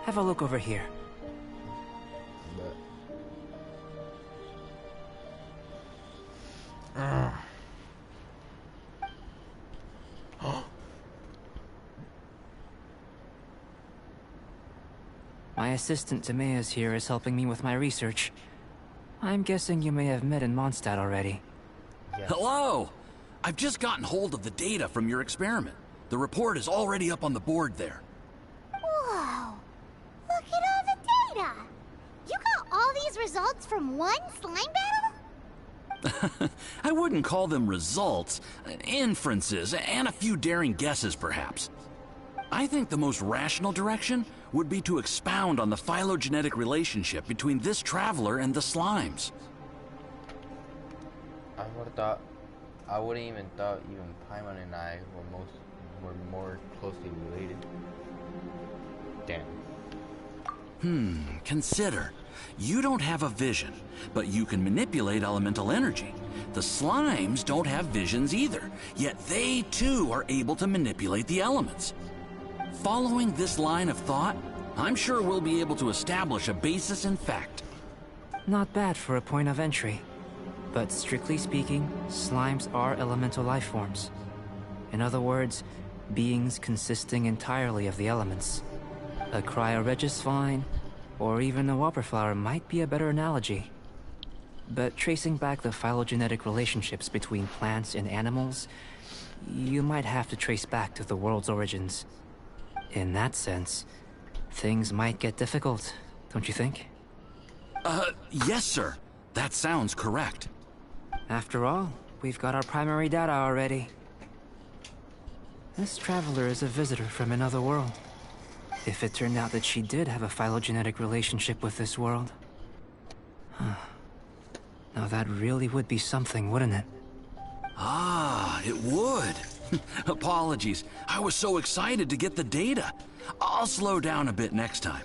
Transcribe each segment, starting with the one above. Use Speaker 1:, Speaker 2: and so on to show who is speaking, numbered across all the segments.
Speaker 1: Have a look over here. My assistant Timaeus here is helping me with my research. I'm guessing you may have met in Mondstadt already.
Speaker 2: Yes. Hello! I've just gotten hold of the data from your experiment. The report is already up on the board there.
Speaker 3: Whoa! Look at all the data! You got all these results from one slime battle?
Speaker 2: I wouldn't call them results, inferences, and a few daring guesses perhaps. I think the most rational direction would be to expound on the phylogenetic relationship between this traveler and the slimes.
Speaker 4: I wouldn't even thought even Paimon and I were more closely related. Damn.
Speaker 2: Consider. You don't have a vision, but you can manipulate elemental energy. The slimes don't have visions either, yet they too are able to manipulate the elements. Following this line of thought, I'm sure we'll be able to establish a basis in fact.
Speaker 1: Not bad for a point of entry. But strictly speaking, slimes are elemental life forms. In other words, beings consisting entirely of the elements. A cryoregisvine, or even a whopperflower might be a better analogy. But tracing back the phylogenetic relationships between plants and animals, you might have to trace back to the world's origins. In that sense, things might get difficult, don't you think?
Speaker 2: Yes, sir. That sounds correct.
Speaker 1: After all, we've got our primary data already. This traveler is a visitor from another world. If it turned out that she did have a phylogenetic relationship with this world... Now that really would be something, wouldn't it?
Speaker 2: Ah, it would. Apologies. I was so excited to get the data. I'll slow down a bit next time.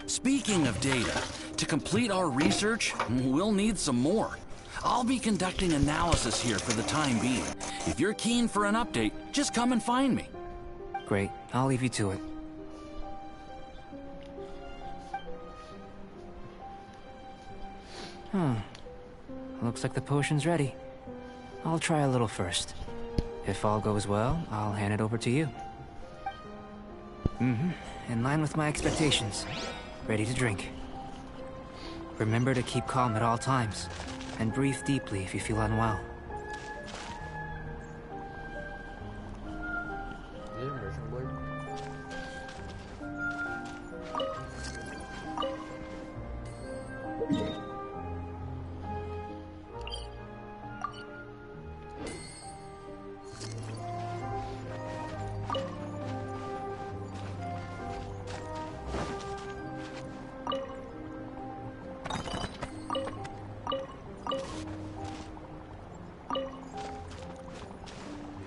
Speaker 2: Speaking of data, to complete our research, we'll need some more. I'll be conducting analysis here for the time being. If you're keen for an update, just come and find me.
Speaker 1: Great. I'll leave you to it. Looks like the potion's ready. I'll try a little first. If all goes well, I'll hand it over to you. In line with my expectations. Ready to drink. Remember to keep calm at all times, and breathe deeply if you feel unwell.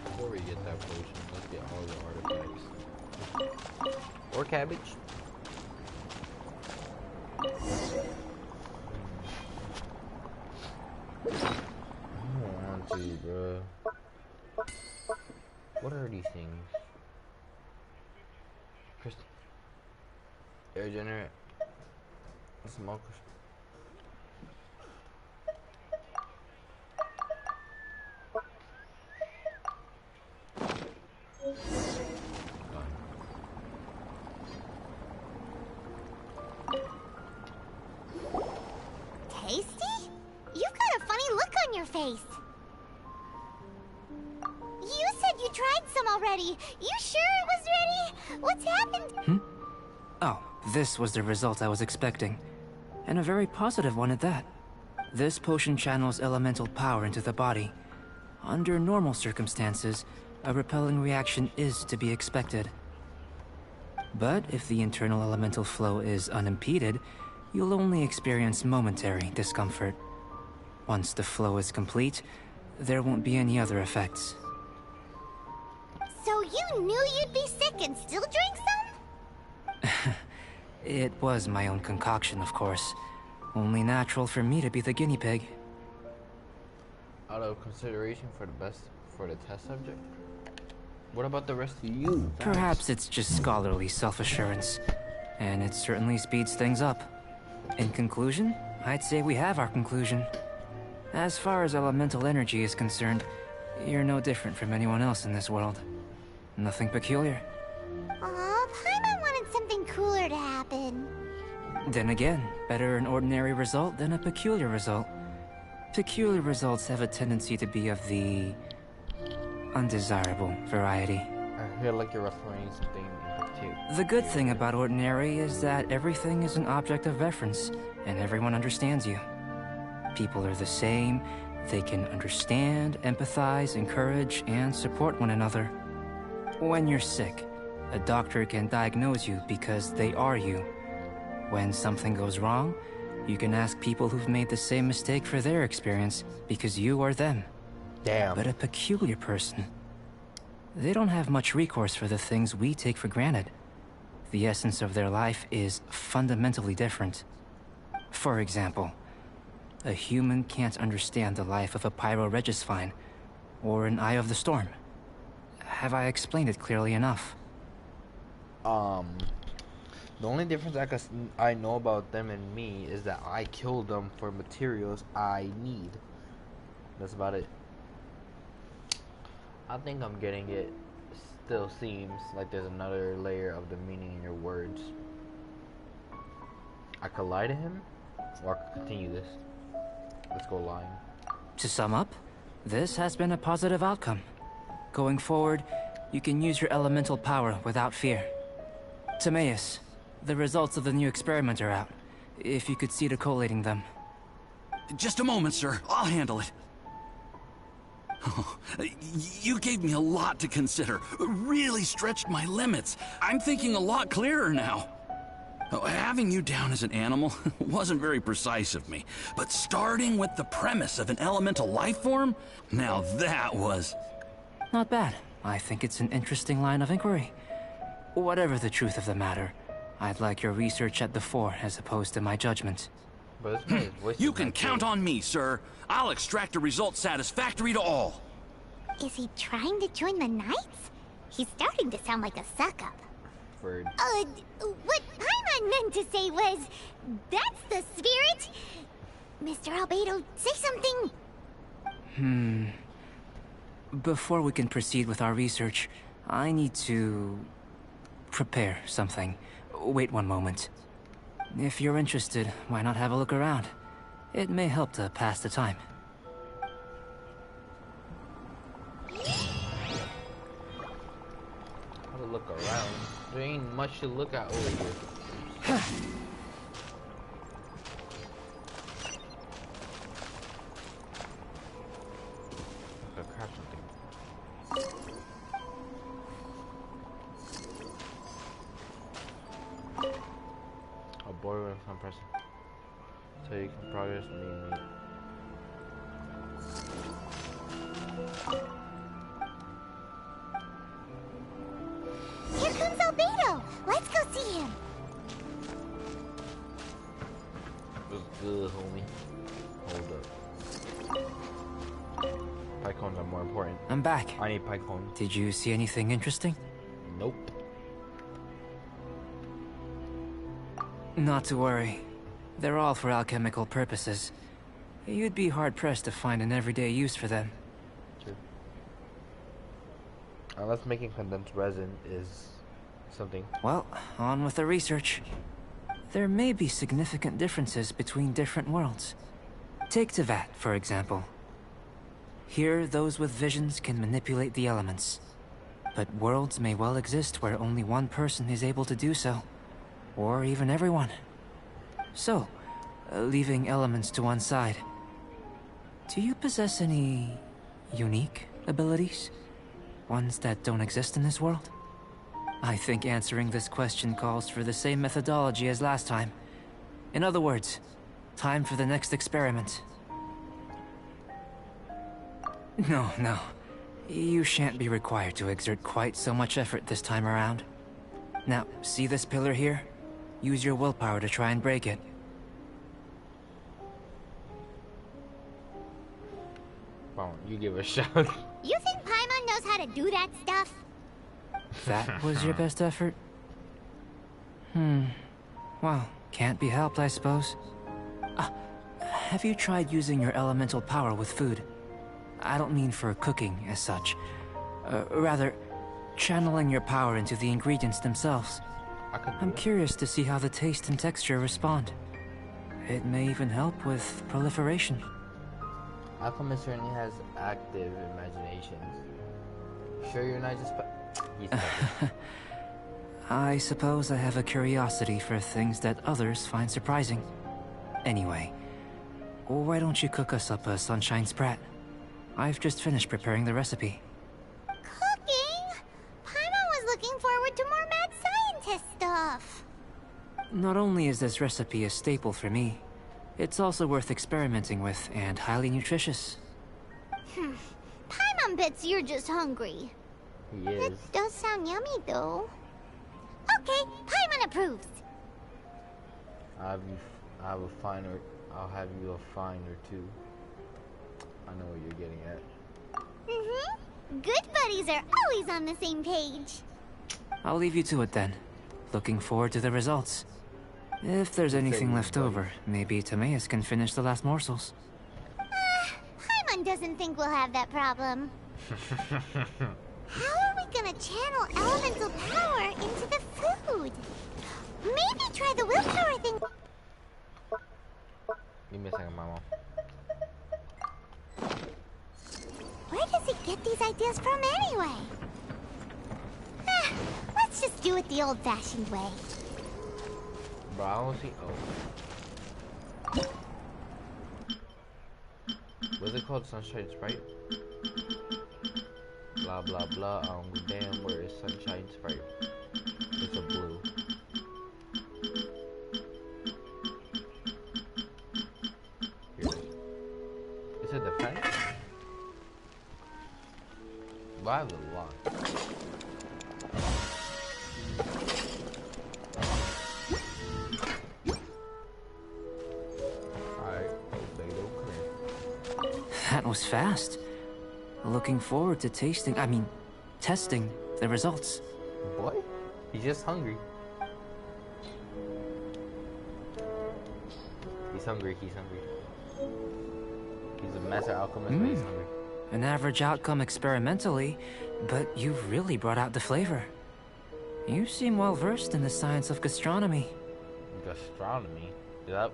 Speaker 4: Before we get that potion, let's get all the artifacts. Or cabbage. I don't want to, bro. What are these things? Crystal. Air generator. Small crystal.
Speaker 3: Tasty? You've got a funny look on your face. You said you tried some already. You sure it was ready? What's happened?
Speaker 1: Oh, this was the result I was expecting. And a very positive one at that. This potion channels elemental power into the body. Under normal circumstances, a repelling reaction is to be expected. But if the internal elemental flow is unimpeded, you'll only experience momentary discomfort. Once the flow is complete, there won't be any other effects.
Speaker 3: So you knew you'd be sick and still drank some?
Speaker 1: It was my own concoction, of course. Only natural for me to be the guinea pig.
Speaker 4: Out of consideration for the test subject? What about the rest of you?
Speaker 1: Perhaps it's just scholarly self-assurance. and it certainly speeds things up. In conclusion, I'd say we have our conclusion. As far as elemental energy is concerned, you're no different from anyone else in this world. Nothing peculiar.
Speaker 3: Aw, Paimon wanted something cooler to happen.
Speaker 1: Then again, better an ordinary result than a peculiar result. Peculiar results have a tendency to be of the undesirable variety.
Speaker 4: I feel like you're referring to something in particular.
Speaker 1: The good thing about ordinary is that everything is an object of reference, and everyone understands you. People are the same. They can understand, empathize, encourage, and support one another. When you're sick, a doctor can diagnose you because they are you. When something goes wrong, you can ask people who've made the same mistake for their experience because you are them.
Speaker 4: Damn.
Speaker 1: But a peculiar person, they don't have much recourse for the things we take for granted. The essence of their life is fundamentally different. For example, a human can't understand the life of a Pyroregisvine or an Eye of the Storm. Have I explained it clearly enough?
Speaker 4: The only difference I know about them and me is that I kill them for materials I need. That's about it. I think I'm getting it. Still seems like there's another layer of the meaning in your words. I could lie to him, or I could continue this. Let's go lying.
Speaker 1: To sum up, this has been a positive outcome. Going forward, you can use your elemental power without fear. Timaeus, the results of the new experiment are out. If you could see to collating them.
Speaker 2: Just a moment, sir. I'll handle it. Oh, you gave me a lot to consider. Really stretched my limits. I'm thinking a lot clearer now. Having you down as an animal wasn't very precise of me, but starting with the premise of an elemental life form, now that was...
Speaker 1: Not bad. I think it's an interesting line of inquiry. Whatever the truth of the matter, I'd like your research at the fore as opposed to my judgment.
Speaker 4: But this voice
Speaker 2: You
Speaker 4: is
Speaker 2: can
Speaker 4: not
Speaker 2: count
Speaker 4: good.
Speaker 2: on me, sir. I'll extract a result satisfactory to all.
Speaker 3: Is he trying to join the Knights? He's starting to sound like a suck-up.
Speaker 4: For
Speaker 3: What Paimon meant to say was, that's the spirit. Mr. Albedo, say something.
Speaker 1: Before we can proceed with our research, I need to prepare something. Wait one moment. If you're interested, why not have a look around? It may help to pass the time.
Speaker 4: How to look around. There ain't much to look at over here. I could craft something. A board with one person. So you can progress being made.
Speaker 3: Here comes Albedo. Let's go see him.
Speaker 4: What's good, homie? Hold up. Pike cones are more important.
Speaker 1: I'm back.
Speaker 4: I need pike cones.
Speaker 1: Did you see anything interesting?
Speaker 4: Nope.
Speaker 1: Not to worry. They're all for alchemical purposes. You'd be hard-pressed to find an everyday use for them.
Speaker 4: True. Unless making condensed resin is something.
Speaker 1: Well, on with the research. There may be significant differences between different worlds. Take Teyvat, for example. Here, those with visions can manipulate the elements. But worlds may well exist where only one person is able to do so. Or even everyone. So, leaving elements to one side, do you possess any unique abilities? Ones that don't exist in this world? I think answering this question calls for the same methodology as last time. In other words, time for the next experiment. No. You shan't be required to exert quite so much effort this time around. Now, see this pillar here? Use your willpower to try and break it.
Speaker 4: Wow, you give a shot.
Speaker 3: You think Paimon knows how to do that stuff?
Speaker 1: That was your best effort? Well, can't be helped, I suppose. Have you tried using your elemental power with food? I don't mean for cooking, as such. Rather, channeling your power into the ingredients themselves. I'm curious to see how the taste and texture respond. It may even help with proliferation.
Speaker 4: Alchemist certainly has active imaginations. Sure you're not just he's talking.
Speaker 1: I suppose I have a curiosity for things that others find surprising. Anyway, why don't you cook us up a Sunshine Sprat? I've just finished preparing the recipe.
Speaker 3: Cooking? Paimon was looking forward to more mad scientist stuff.
Speaker 1: Not only is this recipe a staple for me, it's also worth experimenting with and highly nutritious.
Speaker 3: Paimon bets you're just hungry.
Speaker 4: He is.
Speaker 3: It does sound yummy, though. Okay, Paimon approves.
Speaker 4: I'll have you a fine or two. I know what you're getting at.
Speaker 3: Good buddies are always on the same page.
Speaker 1: I'll leave you to it then. Looking forward to the results. If there's anything left over, maybe Timaeus can finish the last morsels.
Speaker 3: Paimon doesn't think we'll have that problem. How are we gonna channel elemental power into the food? Maybe try the willpower thing.
Speaker 4: Give me a second, Mama.
Speaker 3: Where does he get these ideas from anyway? Let's just do it the old-fashioned way.
Speaker 4: Bro, I don't see. Oh. What's it called? Sunshine Sprite? Blah blah blah. I don't give a damn where is Sunshine Sprite. It's a blue. Here. Is it defense? Well, I have a lot.
Speaker 1: That was fast. Looking forward to testing the results.
Speaker 4: Boy, he's just hungry. He's hungry, he's hungry. He's a master alchemist, but he's hungry.
Speaker 1: An average outcome experimentally, but you've really brought out the flavor. You seem well versed in the science of gastronomy.
Speaker 4: Gastronomy? Yep.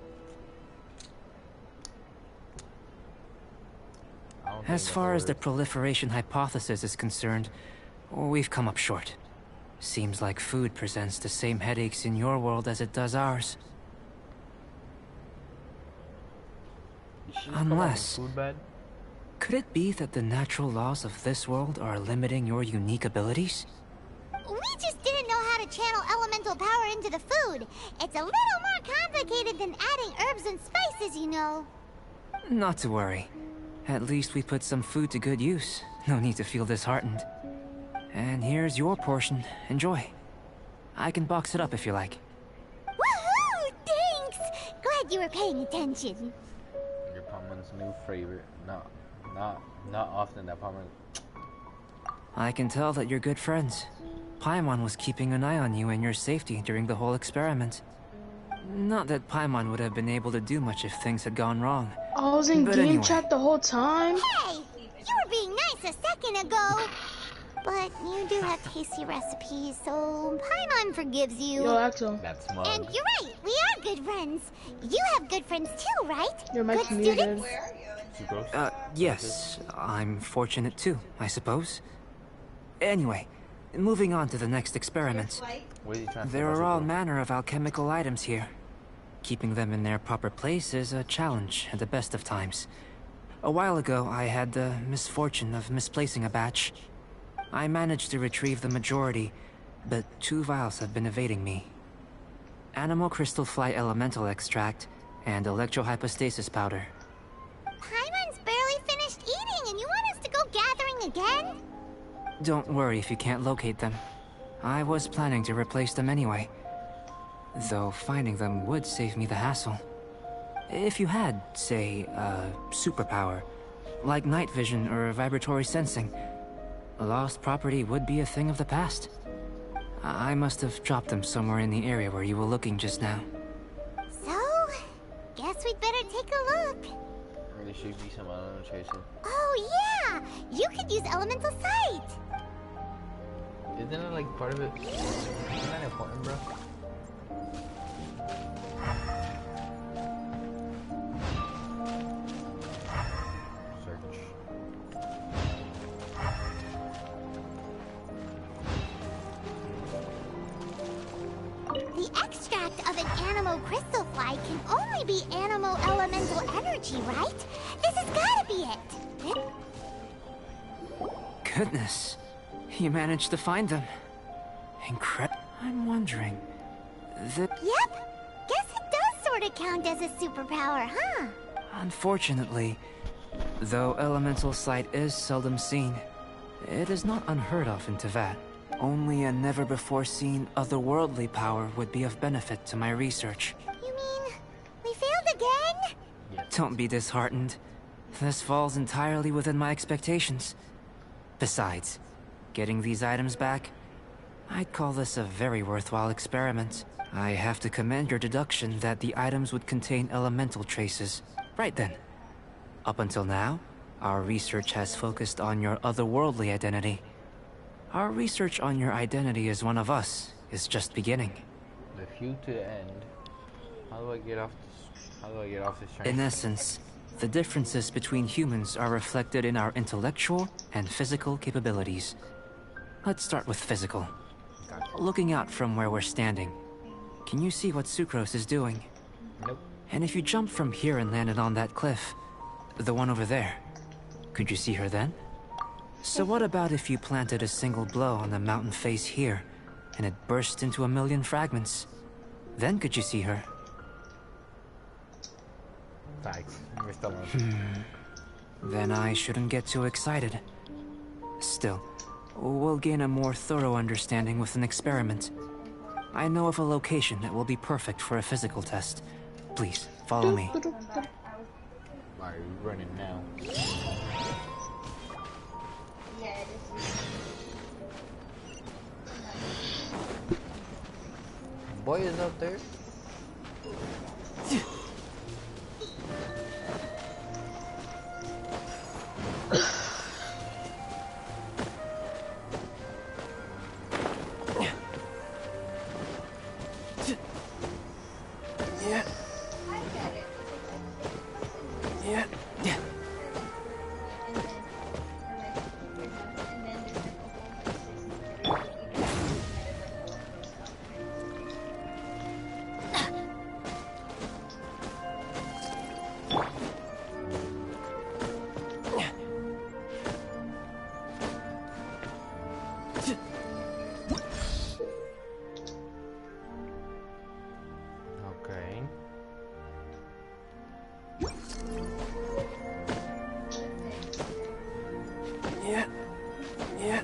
Speaker 1: As far as the proliferation hypothesis is concerned, we've come up short. Seems like food presents the same headaches in your world as it does ours. Unless...
Speaker 4: food bed?
Speaker 1: Could it be that the natural laws of this world are limiting your unique abilities?
Speaker 3: We just didn't know how to channel elemental power into the food. It's a little more complicated than adding herbs and spices, you know.
Speaker 1: Not to worry. At least we put some food to good use. No need to feel disheartened. And here's your portion. Enjoy. I can box it up if you like.
Speaker 3: Woohoo! Thanks! Glad you were paying attention.
Speaker 4: Your Paimon's new favorite. Not often that Paimon.
Speaker 1: I can tell that you're good friends. Paimon was keeping an eye on you and your safety during the whole experiment. Not that Paimon would have been able to do much if things had gone wrong.
Speaker 5: I was in
Speaker 1: But
Speaker 5: game
Speaker 1: anyway.
Speaker 5: chat the whole time.
Speaker 3: Hey! You were being nice a second ago. But you do have tasty recipes, so Paimon forgives you.
Speaker 5: Yo, Axel,
Speaker 4: That's smug.
Speaker 3: And you're right, we are good friends. You have good friends too, right?
Speaker 5: your mic's
Speaker 3: Good
Speaker 5: muted.
Speaker 3: students?
Speaker 4: Sucrose?
Speaker 1: Yes. I'm fortunate too, I suppose. Anyway, moving on to the next experiment.
Speaker 4: What is he trying to say
Speaker 1: There
Speaker 4: about
Speaker 1: are all
Speaker 4: sucrose?
Speaker 1: manner of alchemical items here. Keeping them in their proper place is a challenge at the best of times. A while ago, I had the misfortune of misplacing a batch. I managed to retrieve the majority, but 2 vials have been evading me. Animal crystal fly elemental extract and electrohypostasis powder.
Speaker 3: Paimon's barely finished eating and you want us to go gathering again?
Speaker 1: Don't worry if you can't locate them. I was planning to replace them anyway. Though finding them would save me the hassle. If you had, say, a superpower, like night vision or vibratory sensing, lost property would be a thing of the past. I must have dropped them somewhere in the area where you were looking just now.
Speaker 3: take a look.
Speaker 4: There should be some elemental traces.
Speaker 3: Oh yeah! You could use elemental sight!
Speaker 4: Isn't it like part of it? Isn't that important, bro? Search.
Speaker 3: The extract of an animo crystal fly can only be animo elemental energy, right? This has gotta be it!
Speaker 1: Goodness. You managed to find them. Incredible. I'm wondering...
Speaker 3: Yep! Guess it does sort of count as a superpower, huh?
Speaker 1: Unfortunately, though elemental sight is seldom seen, it is not unheard of in Teyvat. Only a never-before-seen otherworldly power would be of benefit to my research.
Speaker 3: You mean, we failed again?
Speaker 4: Yeah.
Speaker 1: Don't be disheartened. This falls entirely within my expectations. Besides, getting these items back, I'd call this a very worthwhile experiment. I have to commend your deduction that the items would contain elemental traces. Right then. Up until now, our research has focused on your otherworldly identity. Our research on your identity as one of us is just beginning.
Speaker 4: The few to the end. How do I get off this? How do I get off this train?
Speaker 1: In essence, the differences between humans are reflected in our intellectual and physical capabilities. Let's start with physical. Looking out from where we're standing, can you see what Sucrose is doing?
Speaker 4: Nope.
Speaker 1: And if you jumped from here and landed on that cliff, the one over there, could you see her then? So what about if you planted a single blow on the mountain face here, and it burst into 1,000,000 fragments? Then could you see her?
Speaker 4: Facts. We're still on.
Speaker 1: Then I shouldn't get too excited. Still, we'll gain a more thorough understanding with an experiment. I know of a location that will be perfect for a physical test. Please, follow me.
Speaker 4: Alright, we're running now. Boy is out there.
Speaker 1: Yeah. Yeah. Yeah.
Speaker 4: Okay.
Speaker 1: Yeah. Yeah.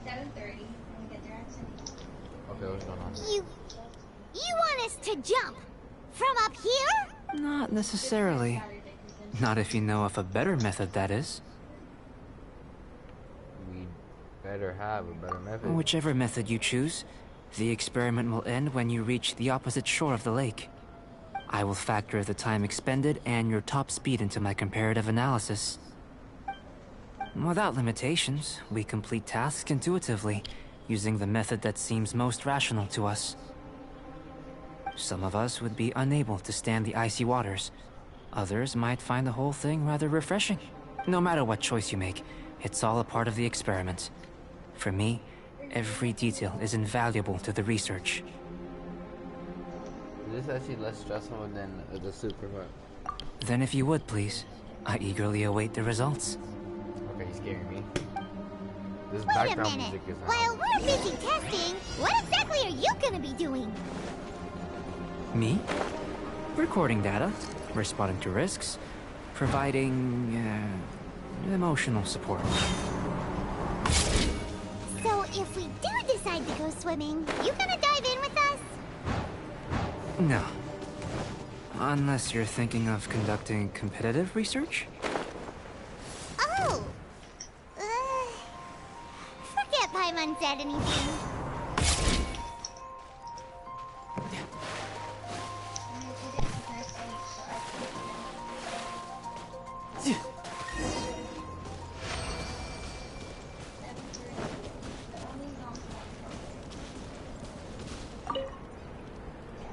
Speaker 5: 7:30. We get directions.
Speaker 4: Okay, what's going on?
Speaker 3: You want us to jump? From up here?
Speaker 1: Not necessarily. Not if you know of a better method, that is.
Speaker 4: We better have a better method.
Speaker 1: Whichever method you choose, the experiment will end when you reach the opposite shore of the lake. I will factor the time expended and your top speed into my comparative analysis. Without limitations, we complete tasks intuitively, using the method that seems most rational to us. Some of us would be unable to stand the icy waters. Others might find the whole thing rather refreshing. No matter what choice you make, it's all a part of the experiment. For me, every detail is invaluable to the research.
Speaker 4: Is this actually less stressful than the super part?
Speaker 1: Then if you would, please, I eagerly await the results.
Speaker 4: Okay, you're scaring me. This
Speaker 3: Wait a
Speaker 4: background
Speaker 3: minute.
Speaker 4: music is
Speaker 3: While we're busy testing, what exactly are you gonna be doing?
Speaker 1: Me? Recording data, responding to risks, providing, emotional support.
Speaker 3: So if we do decide to go swimming, you gonna dive in with us?
Speaker 1: No. Unless you're thinking of conducting competitive research?
Speaker 3: Oh! Forget Paimon said anything.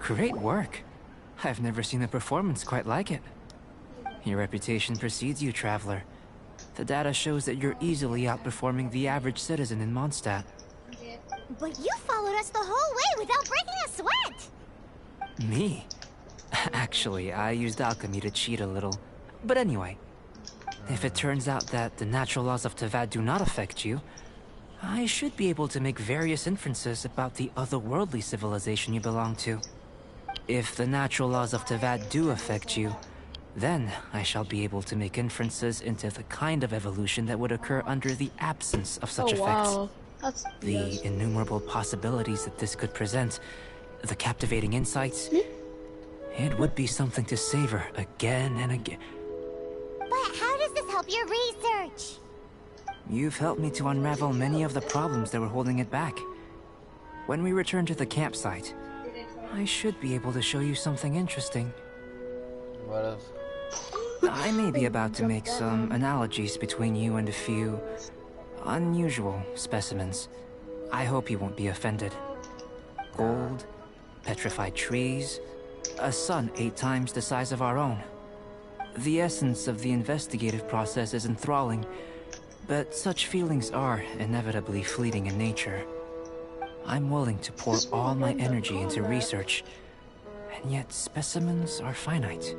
Speaker 1: Great work. I've never seen a performance quite like it. Your reputation precedes you, Traveler. The data shows that you're easily outperforming the average citizen in Mondstadt.
Speaker 3: But you followed us the whole way without breaking a sweat!
Speaker 1: Me? Actually, I used alchemy to cheat a little. But anyway, if it turns out that the natural laws of Tavad do not affect you, I should be able to make various inferences about the otherworldly civilization you belong to. If the natural laws of Tavad do affect you, then I shall be able to make inferences into the kind of evolution that would occur under the absence of such effects.
Speaker 6: Wow. That's
Speaker 1: The innumerable possibilities that this could present, the captivating insights, it would be something to savor again and again.
Speaker 3: But how does this help your research?
Speaker 1: You've helped me to unravel many of the problems that were holding it back. When we return to the campsite, I should be able to show you something interesting.
Speaker 4: What else?
Speaker 1: I may be about to make some analogies between you and a few unusual specimens. I hope you won't be offended. Gold, petrified trees, a sun 8 times the size of our own. The essence of the investigative process is enthralling, but such feelings are inevitably fleeting in nature. I'm willing to pour all my energy into research, and yet specimens are finite.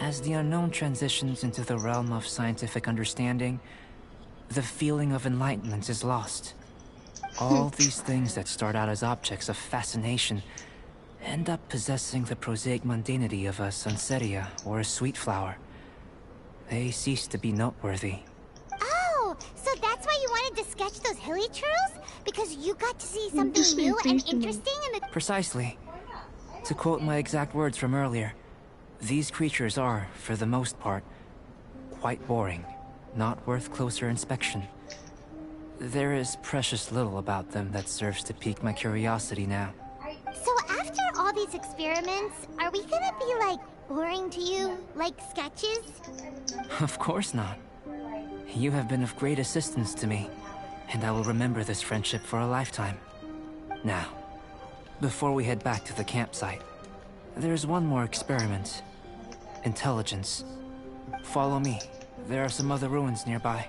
Speaker 1: As the unknown transitions into the realm of scientific understanding, the feeling of enlightenment is lost. All these things that start out as objects of fascination end up possessing the prosaic mundanity of a Sunsetia or a sweet flower. They cease to be noteworthy.
Speaker 3: Oh, so that's why you wanted to sketch those hilichurls? Because you got to see something new and interesting in the...
Speaker 1: Precisely. To quote my exact words from earlier, these creatures are, for the most part, quite boring, not worth closer inspection. There is precious little about them that serves to pique my curiosity now.
Speaker 3: So after all these experiments, are we gonna be, like, boring to you? Like sketches?
Speaker 1: Of course not. You have been of great assistance to me, and I will remember this friendship for a lifetime. Now, before we head back to the campsite, there's one more experiment. Intelligence. Follow me. There are some other ruins nearby.